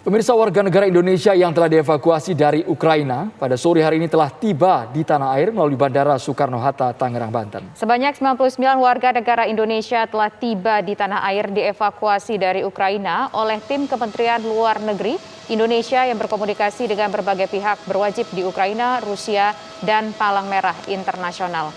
Pemirsa, warga negara Indonesia yang telah dievakuasi dari Ukraina pada sore hari ini telah tiba di tanah air melalui Bandara Soekarno-Hatta, Tangerang, Banten. Sebanyak 99 warga negara Indonesia telah tiba di tanah air dievakuasi dari Ukraina oleh tim Kementerian Luar Negeri Indonesia yang berkomunikasi dengan berbagai pihak berwajib di Ukraina, Rusia, dan Palang Merah Internasional.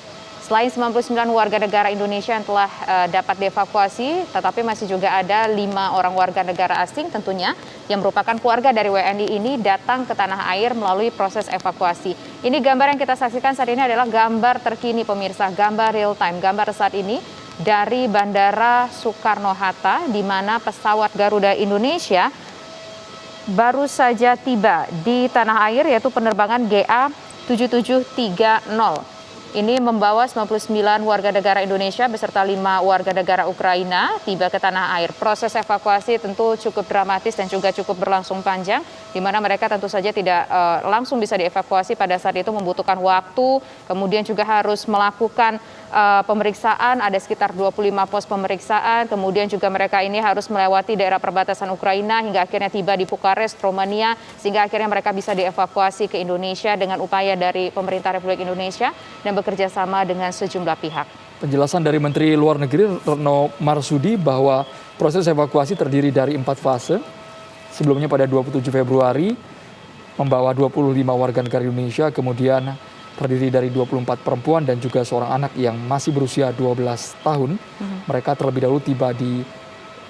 Selain 99 warga negara Indonesia yang telah dapat dievakuasi, tetapi masih juga ada 5 orang warga negara asing tentunya yang merupakan keluarga dari WNI ini datang ke tanah air melalui proses evakuasi. Ini gambar yang kita saksikan saat ini adalah gambar terkini pemirsa, gambar real time, gambar saat ini dari Bandara Soekarno-Hatta di mana pesawat Garuda Indonesia baru saja tiba di tanah air, yaitu penerbangan GA7730. Ini membawa 99 warga negara Indonesia beserta 5 warga negara Ukraina tiba ke tanah air. Proses evakuasi tentu cukup dramatis dan juga cukup berlangsung panjang, di mana mereka tentu saja tidak langsung bisa dievakuasi pada saat itu, membutuhkan waktu, kemudian juga harus melakukan pemeriksaan, ada sekitar 25 pos pemeriksaan, kemudian juga mereka ini harus melewati daerah perbatasan Ukraina hingga akhirnya tiba di Bukares, Romania, sehingga akhirnya mereka bisa dievakuasi ke Indonesia dengan upaya dari pemerintah Republik Indonesia dan bekerja sama dengan sejumlah pihak. Penjelasan dari Menteri Luar Negeri Retno Marsudi bahwa proses evakuasi terdiri dari 4 fase. Sebelumnya pada 27 Februari membawa 25 warga negara Indonesia, kemudian terdiri dari 24 perempuan dan juga seorang anak yang masih berusia 12 tahun. Mereka terlebih dahulu tiba di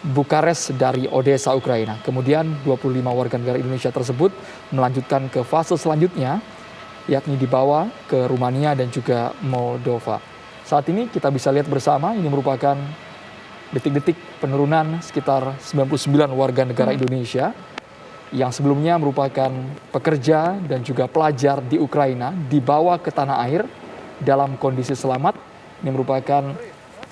Bukares dari Odessa, Ukraina. Kemudian 25 warga negara Indonesia tersebut melanjutkan ke fase selanjutnya, yakni dibawa ke Rumania dan juga Moldova. Saat ini kita bisa lihat bersama, ini merupakan detik-detik penurunan sekitar 99 warga negara Indonesia yang sebelumnya merupakan pekerja dan juga pelajar di Ukraina dibawa ke tanah air dalam kondisi selamat. Ini merupakan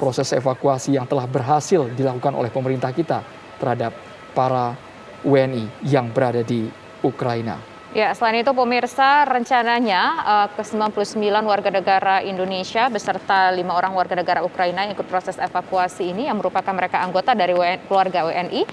proses evakuasi yang telah berhasil dilakukan oleh pemerintah kita terhadap para WNI yang berada di Ukraina. Ya, selain itu pemirsa, rencananya ke-99 warga negara Indonesia beserta 5 orang warga negara Ukraina yang ikut proses evakuasi ini yang merupakan mereka anggota dari keluarga WNI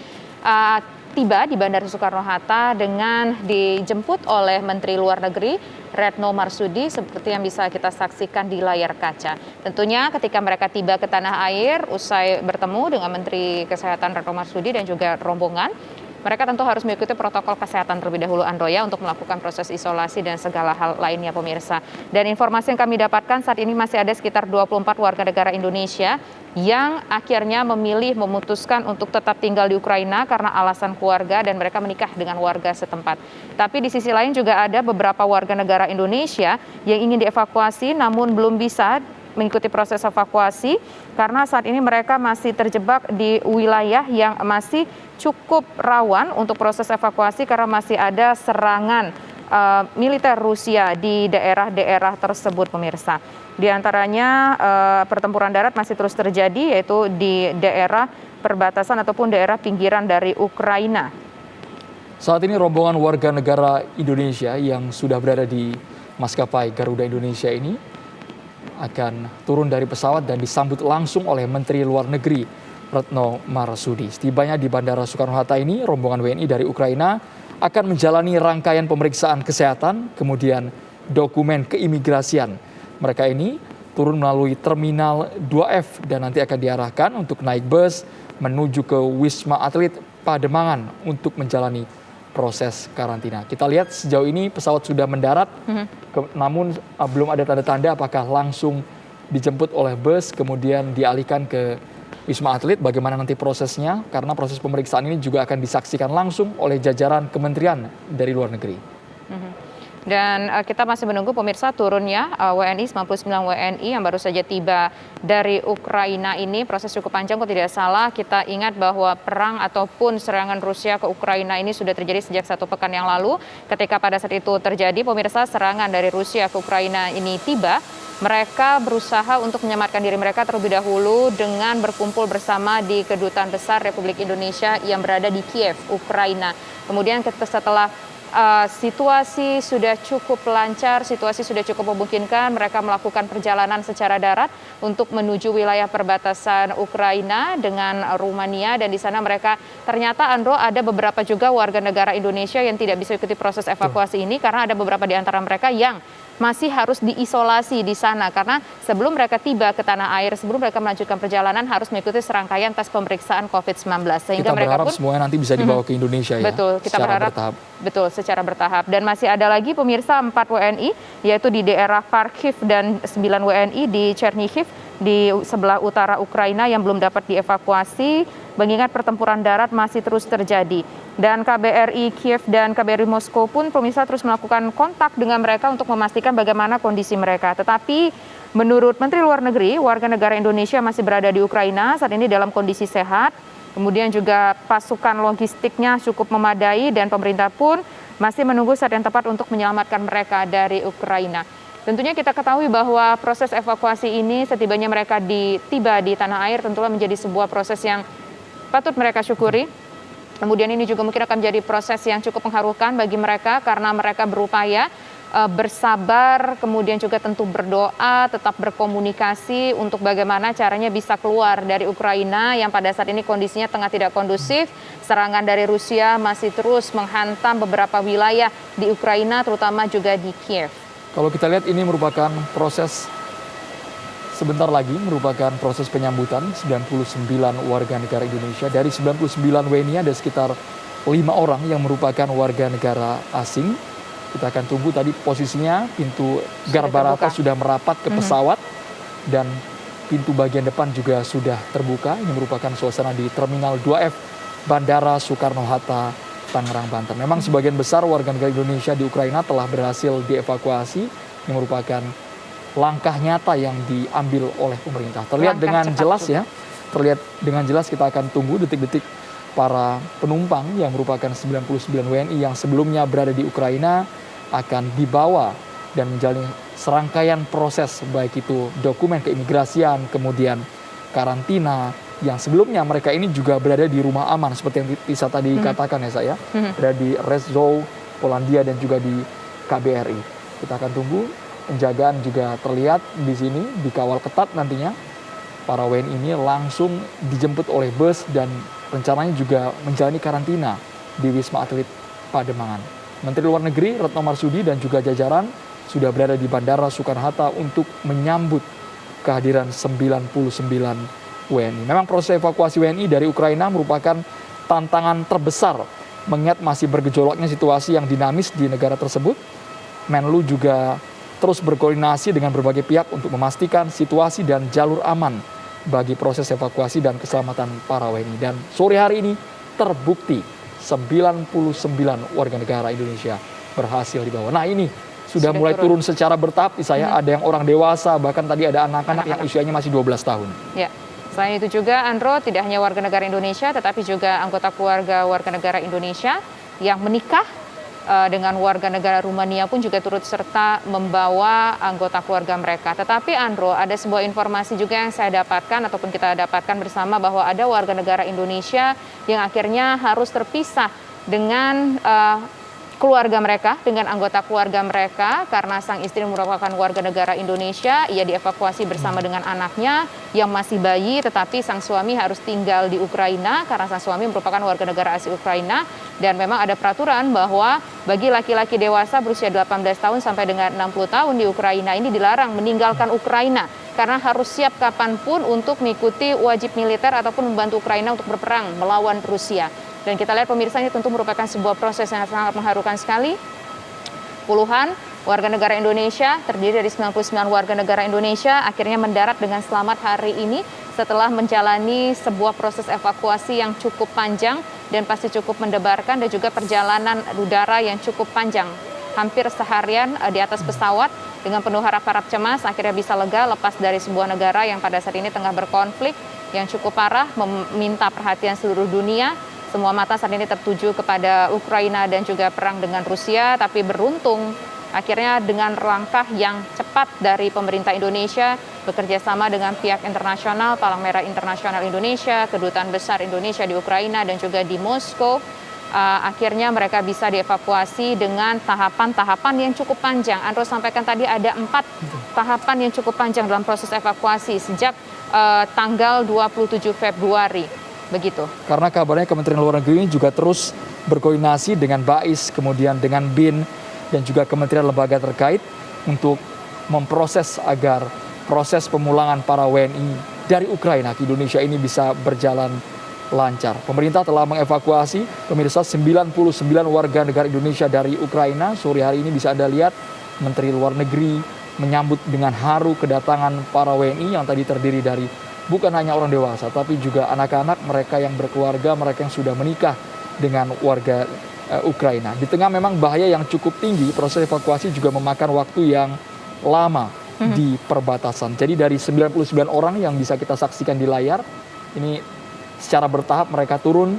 tiba di Bandara Soekarno-Hatta dengan dijemput oleh Menteri Luar Negeri Retno Marsudi seperti yang bisa kita saksikan di layar kaca. Tentunya ketika mereka tiba ke tanah air usai bertemu dengan Menteri Kesehatan Retno Marsudi dan juga rombongan, mereka tentu harus mengikuti protokol kesehatan terlebih dahulu, Androya, untuk melakukan proses isolasi dan segala hal lainnya pemirsa. Dan informasi yang kami dapatkan saat ini masih ada sekitar 24 warga negara Indonesia yang akhirnya memutuskan untuk tetap tinggal di Ukraina karena alasan keluarga dan mereka menikah dengan warga setempat. Tapi di sisi lain juga ada beberapa warga negara Indonesia yang ingin dievakuasi namun belum bisa mengikuti proses evakuasi karena saat ini mereka masih terjebak di wilayah yang masih cukup rawan untuk proses evakuasi karena masih ada serangan militer Rusia di daerah-daerah tersebut pemirsa. Di antaranya pertempuran darat masih terus terjadi yaitu di daerah perbatasan ataupun daerah pinggiran dari Ukraina. Saat ini rombongan warga negara Indonesia yang sudah berada di maskapai Garuda Indonesia ini akan turun dari pesawat dan disambut langsung oleh Menteri Luar Negeri Retno Marsudi. Setibanya di Bandara Soekarno-Hatta ini, rombongan WNI dari Ukraina akan menjalani rangkaian pemeriksaan kesehatan, kemudian dokumen keimigrasian. Mereka ini turun melalui Terminal 2F dan nanti akan diarahkan untuk naik bus menuju ke Wisma Atlet Pademangan untuk menjalani proses karantina. Kita lihat sejauh ini pesawat sudah mendarat, namun belum ada tanda-tanda apakah langsung dijemput oleh bus kemudian dialihkan ke Wisma Atlet. Bagaimana nanti prosesnya, karena proses pemeriksaan ini juga akan disaksikan langsung oleh jajaran kementerian dari luar negeri. Dan kita masih menunggu pemirsa turunnya WNI, 99 WNI yang baru saja tiba dari Ukraina ini. Proses cukup panjang kalau tidak salah. Kita ingat bahwa perang ataupun serangan Rusia ke Ukraina ini sudah terjadi sejak 1 pekan yang lalu. Ketika pada saat itu terjadi pemirsa, serangan dari Rusia ke Ukraina ini tiba, mereka berusaha untuk menyamarkan diri mereka terlebih dahulu dengan berkumpul bersama di Kedutaan Besar Republik Indonesia yang berada di Kiev, Ukraina. Kemudian setelah situasi sudah cukup lancar, situasi sudah cukup memungkinkan mereka melakukan perjalanan secara darat untuk menuju wilayah perbatasan Ukraina dengan Rumania, dan di sana mereka ternyata, Andro, ada beberapa juga warga negara Indonesia yang tidak bisa ikuti proses evakuasi ini karena ada beberapa di antara mereka yang masih harus diisolasi di sana karena sebelum mereka tiba ke tanah air, sebelum mereka melanjutkan perjalanan harus mengikuti serangkaian tes pemeriksaan COVID-19. Kita Sehingga mereka berharap pun semuanya nanti bisa dibawa ke Indonesia ya. Betul, kita berharap bertahap. Betul, secara bertahap. Dan masih ada lagi pemirsa 4 WNI, yaitu di daerah Kharkiv, dan 9 WNI di Chernihiv di sebelah utara Ukraina yang belum dapat dievakuasi, mengingat pertempuran darat masih terus terjadi. Dan KBRI Kiev dan KBRI Moskow pun pemirsa terus melakukan kontak dengan mereka untuk memastikan bagaimana kondisi mereka. Tetapi menurut Menteri Luar Negeri, warga negara Indonesia masih berada di Ukraina saat ini dalam kondisi sehat. Kemudian juga pasukan logistiknya cukup memadai dan pemerintah pun masih menunggu saat yang tepat untuk menyelamatkan mereka dari Ukraina. Tentunya kita ketahui bahwa proses evakuasi ini setibanya mereka tiba di tanah air tentulah menjadi sebuah proses yang patut mereka syukuri. Kemudian ini juga mungkin akan menjadi proses yang cukup mengharukan bagi mereka karena mereka berupaya bersabar, kemudian juga tentu berdoa, tetap berkomunikasi untuk bagaimana caranya bisa keluar dari Ukraina yang pada saat ini kondisinya tengah tidak kondusif. Serangan dari Rusia masih terus menghantam beberapa wilayah di Ukraina, terutama juga di Kiev. Kalau kita lihat ini merupakan proses, sebentar lagi merupakan proses penyambutan 99 warga negara Indonesia. Dari 99 WNI ada sekitar 5 orang yang merupakan warga negara asing. Kita akan tunggu tadi posisinya pintu Garbarata sudah merapat ke pesawat dan pintu bagian depan juga sudah terbuka. Ini merupakan suasana di Terminal 2F Bandara Soekarno-Hatta, Tangerang, Banten. Memang sebagian besar warga negara Indonesia di Ukraina telah berhasil dievakuasi. Ini merupakan langkah nyata yang diambil oleh pemerintah. Terlihat dengan jelas ya, terlihat dengan jelas. Kita akan tunggu detik-detik para penumpang yang merupakan 99 WNI yang sebelumnya berada di Ukraina akan dibawa dan menjalani serangkaian proses, baik itu dokumen keimigrasian, kemudian karantina, yang sebelumnya mereka ini juga berada di rumah aman seperti yang bisa tadi katakan ya saya, berada di Rzeszów, Polandia, dan juga di KBRI. Kita akan tunggu, penjagaan juga terlihat di sini, dikawal ketat nantinya. Para WNI ini langsung dijemput oleh bus dan rencananya juga menjalani karantina di Wisma Atlet Pademangan. Menteri Luar Negeri Retno Marsudi dan juga jajaran sudah berada di Bandara Soekarno-Hatta untuk menyambut kehadiran 99 WNI. Memang proses evakuasi WNI dari Ukraina merupakan tantangan terbesar mengingat masih bergejolaknya situasi yang dinamis di negara tersebut. Menlu juga terus berkoordinasi dengan berbagai pihak untuk memastikan situasi dan jalur aman bagi proses evakuasi dan keselamatan para WNI. Dan sore hari ini terbukti 99 warga negara Indonesia berhasil dibawa. Nah ini sudah mulai turun secara bertahap. Saya ada yang orang dewasa, bahkan tadi ada anak-anak yang usianya masih 12 tahun. Ya. Selain itu juga, Andro, tidak hanya warga negara Indonesia, tetapi juga anggota keluarga warga negara Indonesia yang menikah dengan warga negara Rumania pun juga turut serta membawa anggota keluarga mereka. Tetapi Andro, ada sebuah informasi juga yang saya dapatkan ataupun kita dapatkan bersama bahwa ada warga negara Indonesia yang akhirnya harus terpisah dengan keluarga mereka, dengan anggota keluarga mereka karena sang istri merupakan warga negara Indonesia. Ia dievakuasi bersama dengan anaknya yang masih bayi, tetapi sang suami harus tinggal di Ukraina karena sang suami merupakan warga negara asli Ukraina. Dan memang ada peraturan bahwa bagi laki-laki dewasa berusia 18 tahun sampai dengan 60 tahun di Ukraina ini dilarang meninggalkan Ukraina karena harus siap kapanpun untuk mengikuti wajib militer ataupun membantu Ukraina untuk berperang melawan Rusia. Dan kita lihat pemirsa, ini tentu merupakan sebuah proses yang sangat mengharukan sekali. Puluhan warga negara Indonesia, terdiri dari 99 warga negara Indonesia, akhirnya mendarat dengan selamat hari ini setelah menjalani sebuah proses evakuasi yang cukup panjang dan pasti cukup mendebarkan, dan juga perjalanan udara yang cukup panjang. Hampir seharian di atas pesawat dengan penuh harap-harap cemas, akhirnya bisa lega lepas dari sebuah negara yang pada saat ini tengah berkonflik yang cukup parah, meminta perhatian seluruh dunia. Semua mata saat ini tertuju kepada Ukraina dan juga perang dengan Rusia, tapi beruntung akhirnya dengan langkah yang cepat dari pemerintah Indonesia bekerja sama dengan pihak internasional, Palang Merah Internasional Indonesia, Kedutaan Besar Indonesia di Ukraina dan juga di Moskow, akhirnya mereka bisa dievakuasi dengan tahapan-tahapan yang cukup panjang. Andro sampaikan tadi ada 4 tahapan yang cukup panjang dalam proses evakuasi sejak tanggal 27 Februari. Begitu. Karena kabarnya Kementerian Luar Negeri ini juga terus berkoordinasi dengan BAIS, kemudian dengan BIN, dan juga kementerian lembaga terkait untuk memproses agar proses pemulangan para WNI dari Ukraina ke Indonesia ini bisa berjalan lancar. Pemerintah telah mengevakuasi pemirsa 99 warga negara Indonesia dari Ukraina. Sore hari ini bisa Anda lihat Menteri Luar Negeri menyambut dengan haru kedatangan para WNI yang tadi terdiri dari bukan hanya orang dewasa, tapi juga anak-anak, mereka yang berkeluarga, mereka yang sudah menikah dengan warga Ukraina. Di tengah memang bahaya yang cukup tinggi, proses evakuasi juga memakan waktu yang lama di perbatasan. Jadi dari 99 orang yang bisa kita saksikan di layar, ini secara bertahap mereka turun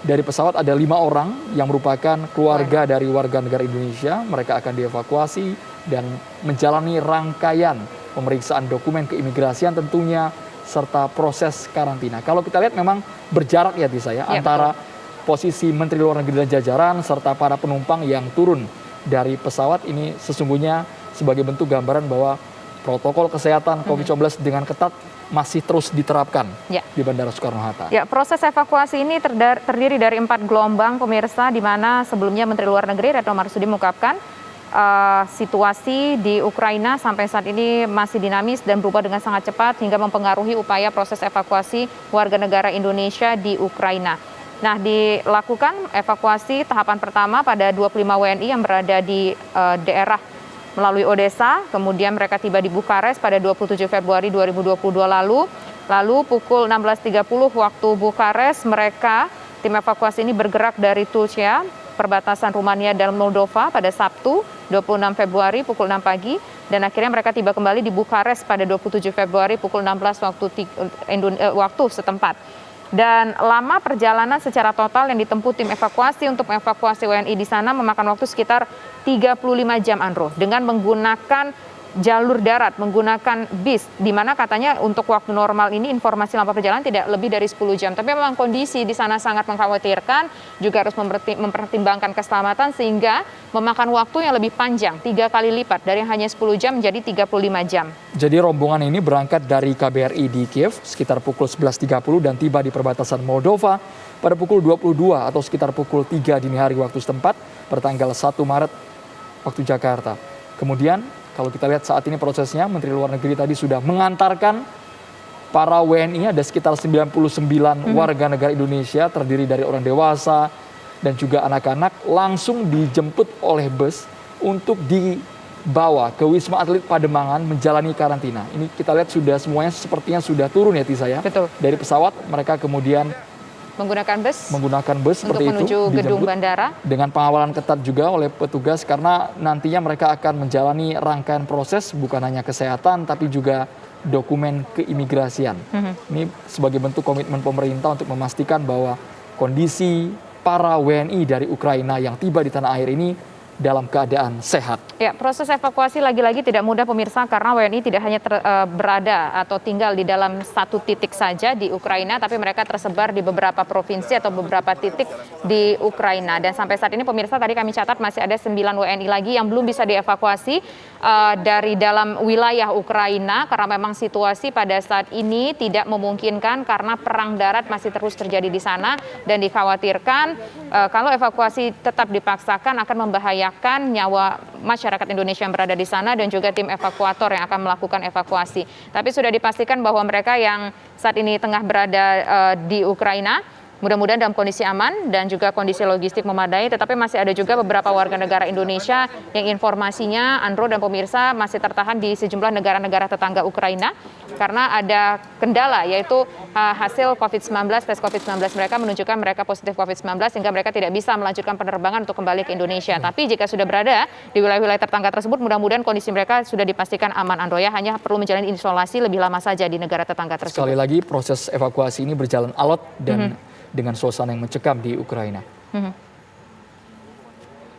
dari pesawat. Ada 5 orang yang merupakan keluarga dari warga negara Indonesia. Mereka akan dievakuasi dan menjalani rangkaian pemeriksaan dokumen keimigrasian tentunya, serta proses karantina. Kalau kita lihat memang berjarak ya Tisa ya, antara posisi Menteri Luar Negeri dan jajaran serta para penumpang yang turun dari pesawat ini sesungguhnya sebagai bentuk gambaran bahwa protokol kesehatan COVID-19 dengan ketat masih terus diterapkan di Bandara Soekarno-Hatta. Ya, proses evakuasi ini terdiri dari 4 gelombang pemirsa, di mana sebelumnya Menteri Luar Negeri Retno Marsudi mengungkapkan situasi di Ukraina sampai saat ini masih dinamis dan berubah dengan sangat cepat hingga mempengaruhi upaya proses evakuasi warga negara Indonesia di Ukraina. Nah, dilakukan evakuasi tahapan pertama pada 25 WNI yang berada di daerah melalui Odessa, kemudian mereka tiba di Bukares pada 27 Februari 2022 lalu. Lalu pukul 16.30 waktu Bukares, tim evakuasi ini bergerak dari Tulcea, perbatasan Rumania dan Moldova pada Sabtu 26 Februari pukul 6 pagi, dan akhirnya mereka tiba kembali di Bukares pada 27 Februari pukul 16 waktu setempat. Dan lama perjalanan secara total yang ditempuh tim evakuasi untuk mengevakuasi WNI di sana memakan waktu sekitar 35 jam, Andro, dengan menggunakan jalur darat, menggunakan bis, di mana katanya untuk waktu normal ini informasi lama perjalanan tidak lebih dari 10 jam. Tapi memang kondisi di sana sangat mengkhawatirkan, juga harus mempertimbangkan keselamatan sehingga memakan waktu yang lebih panjang, 3 kali lipat dari hanya 10 jam menjadi 35 jam. Jadi rombongan ini berangkat dari KBRI di Kiev sekitar pukul 11.30 dan tiba di perbatasan Moldova pada pukul 22 atau sekitar pukul 3 dini hari waktu setempat pertanggal 1 Maret waktu Jakarta. Kemudian kalau kita lihat saat ini prosesnya, Menteri Luar Negeri tadi sudah mengantarkan para WNI, ada sekitar 99 warga negara Indonesia terdiri dari orang dewasa dan juga anak-anak, langsung dijemput oleh bus untuk dibawa ke Wisma Atlet Pademangan menjalani karantina. Ini kita lihat sudah semuanya sepertinya sudah turun ya Tisa ya. Betul. Dari pesawat mereka kemudian menggunakan bus seperti untuk menuju gedung bandara dengan pengawalan ketat juga oleh petugas, karena nantinya mereka akan menjalani rangkaian proses bukan hanya kesehatan tapi juga dokumen keimigrasian. Ini sebagai bentuk komitmen pemerintah untuk memastikan bahwa kondisi para WNI dari Ukraina yang tiba di tanah air ini dalam keadaan sehat. Ya, proses evakuasi lagi-lagi tidak mudah pemirsa, karena WNI tidak hanya berada atau tinggal di dalam satu titik saja di Ukraina, tapi mereka tersebar di beberapa provinsi atau beberapa titik di Ukraina. Dan sampai saat ini pemirsa, tadi kami catat masih ada 9 WNI lagi yang belum bisa dievakuasi dari dalam wilayah Ukraina, karena memang situasi pada saat ini tidak memungkinkan karena perang darat masih terus terjadi di sana, dan dikhawatirkan kalau evakuasi tetap dipaksakan akan membahayakan nyawa masyarakat Indonesia yang berada di sana dan juga tim evakuator yang akan melakukan evakuasi. Tapi sudah dipastikan bahwa mereka yang saat ini tengah berada di Ukraina mudah-mudahan dalam kondisi aman dan juga kondisi logistik memadai. Tetapi masih ada juga beberapa warga negara Indonesia yang informasinya, Andro dan pemirsa, masih tertahan di sejumlah negara-negara tetangga Ukraina karena ada kendala, yaitu hasil COVID-19, tes COVID-19 mereka menunjukkan mereka positif COVID-19 sehingga mereka tidak bisa melanjutkan penerbangan untuk kembali ke Indonesia. Tapi jika sudah berada di wilayah-wilayah tetangga tersebut, mudah-mudahan kondisi mereka sudah dipastikan aman, Andro ya. Hanya perlu menjalani isolasi lebih lama saja di negara tetangga tersebut. Sekali lagi proses evakuasi ini berjalan alot dan dengan suasana yang mencekam di Ukraina.